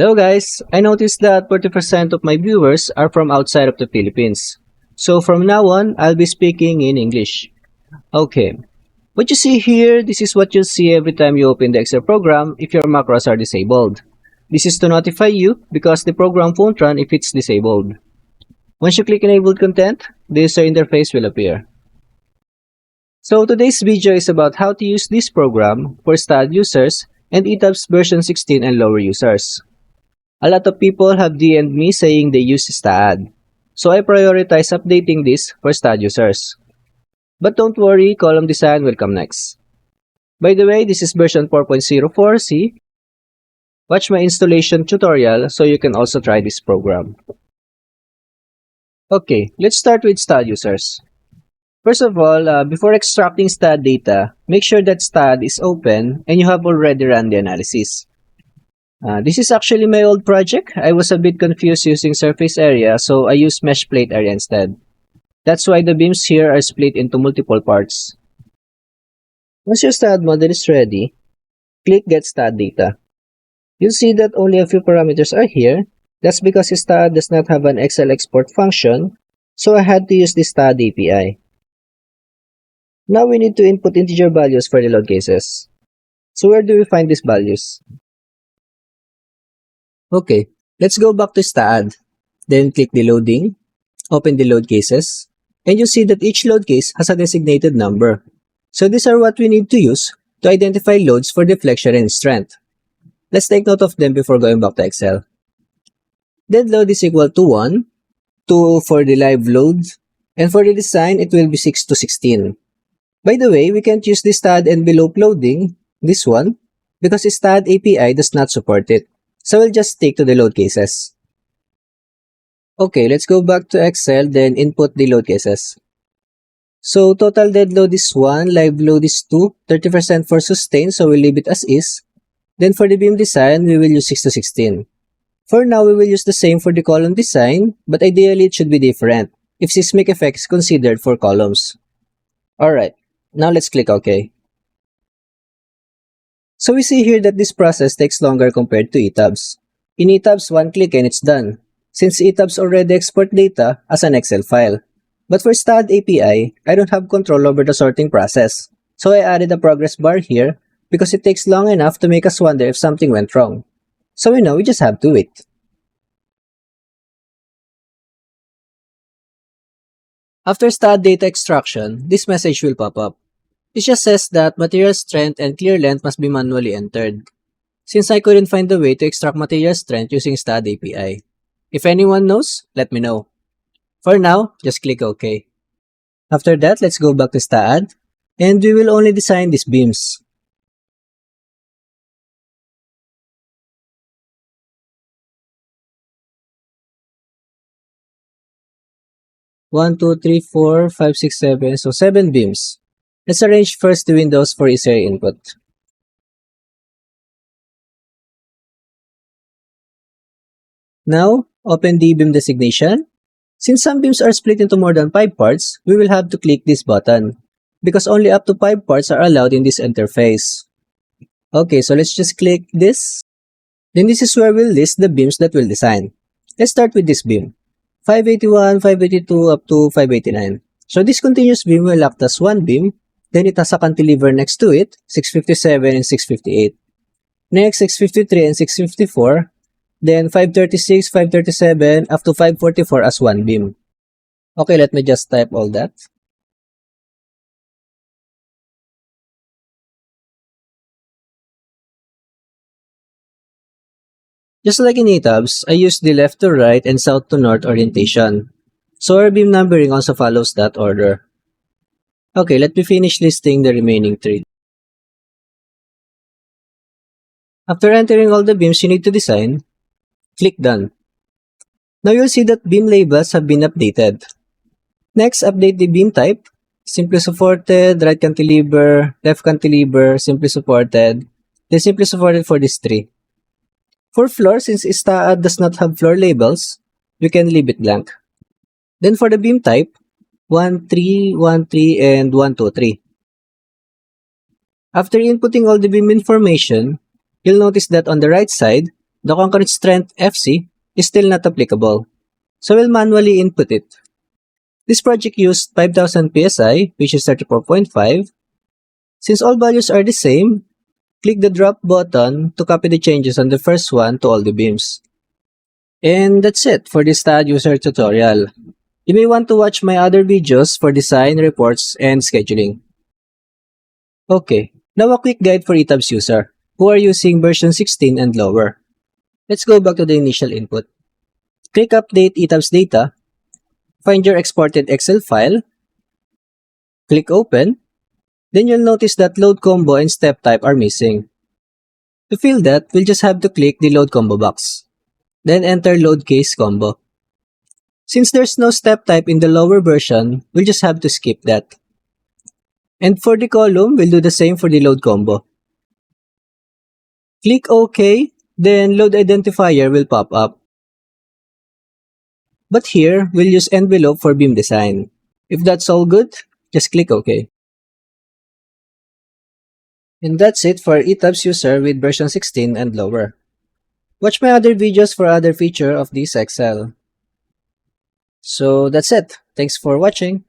Hello guys, I noticed that 40% of my viewers are from outside of the Philippines. So from now on, I'll be speaking in English. Okay, what you see here, this is what you'll see every time you open the Excel program if your macros are disabled. This is to notify you because the program won't run if it's disabled. Once you click Enabled Content, this interface will appear. So today's video is about how to use this program for STAAD users and ETABS version 16 and lower users. A lot of people have DM'd me saying they use STAAD, so I prioritize updating this for STAAD users. But don't worry, column design will come next. By the way, this is version 4.04c. Watch my installation tutorial so you can also try this program. Okay, let's start with STAAD users. First of all, before extracting STAAD data, make sure that STAAD is open and you have already run the analysis. This is actually my old project. I was a bit confused using surface area, so I used mesh plate area instead. That's why the beams here are split into multiple parts. Once your STAAD model is ready, click Get STAAD Data. You'll see that only a few parameters are here. That's because STAAD does not have an Excel export function, so I had to use the STAAD API. Now we need to input integer values for the load cases. So where do we find these values? Okay, let's go back to STAAD. Then click the loading, open the load cases, and you see that each load case has a designated number. So these are what we need to use to identify loads for deflection and strength. Let's take note of them before going back to Excel. Dead load is equal to 1, 2 for the live load, and for the design, it will be 6 to 16. By the way, we can't use the STAAD envelope loading, this one, because the STAAD API does not support it. So we'll just stick to the load cases. Okay, let's go back to Excel, then input the load cases. So total dead load is 1, live load is 2, 30% for sustain, so we'll leave it as is. Then for the beam design, we will use 6 to 16. For now, we will use the same for the column design, but ideally it should be different if seismic effect is considered for columns. Alright, now let's click OK. So we see here that this process takes longer compared to ETABS. In ETABS, one click and it's done, since ETABS already export data as an Excel file. But for STAAD API, I don't have control over the sorting process, so I added a progress bar here because it takes long enough to make us wonder if something went wrong. So we know we just have to wait. After STAAD data extraction, this message will pop up. It just says that material strength and clear length must be manually entered, since I couldn't find a way to extract material strength using STAAD API. If anyone knows, let me know. For now, just click OK. After that, let's go back to STAAD, and we will only design these beams. One, two, three, four, five, six, seven. So 7 beams. Let's arrange first the windows for easier input. Now, open the beam designation. Since some beams are split into more than 5 parts, we will have to click this button, because only up to 5 parts are allowed in this interface. Okay, so let's just click this. Then this is where we'll list the beams that we'll design. Let's start with this beam. 581, 582, up to 589. So this continuous beam will act as one beam. Then it has a cantilever next to it, 657 and 658. Next, 653 and 654. Then 536, 537, up to 544 as one beam. Okay, let me just type all that. Just like in ETABS, I use the left to right and south to north orientation. So our beam numbering also follows that order. Okay, let me finish listing the remaining 3. After entering all the beams you need to design, click Done. Now you'll see that beam labels have been updated. Next, update the beam type. Simply supported, right cantilever, left cantilever, simply supported. Then simply supported for these 3. For floor, since STAAD does not have floor labels, we can leave it blank. Then for the beam type, 1, 3, 1, 3, and 1, 2, 3. After inputting all the beam information, you'll notice that on the right side, the concrete strength FC is still not applicable, so we'll manually input it. This project used 5000 psi, which is 34.5. Since all values are the same, click the drop button to copy the changes on the first one to all the beams. And that's it for this STAAD user tutorial. You may want to watch my other videos for design, reports, and scheduling. Okay, now a quick guide for ETABS user who are using version 16 and lower. Let's go back to the initial input. Click Update ETABS Data, find your exported Excel file, click Open, then you'll notice that load combo and step type are missing. To fill that, we'll just have to click the load combo box. Then enter load case combo. Since there's no step type in the lower version, we'll just have to skip that. And for the column, we'll do the same for the load combo. Click OK, then load identifier will pop up. But here, we'll use envelope for beam design. If that's all good, just click OK. And that's it for ETABS user with version 16 and lower. Watch my other videos for other feature of this Excel. So that's it. Thanks for watching.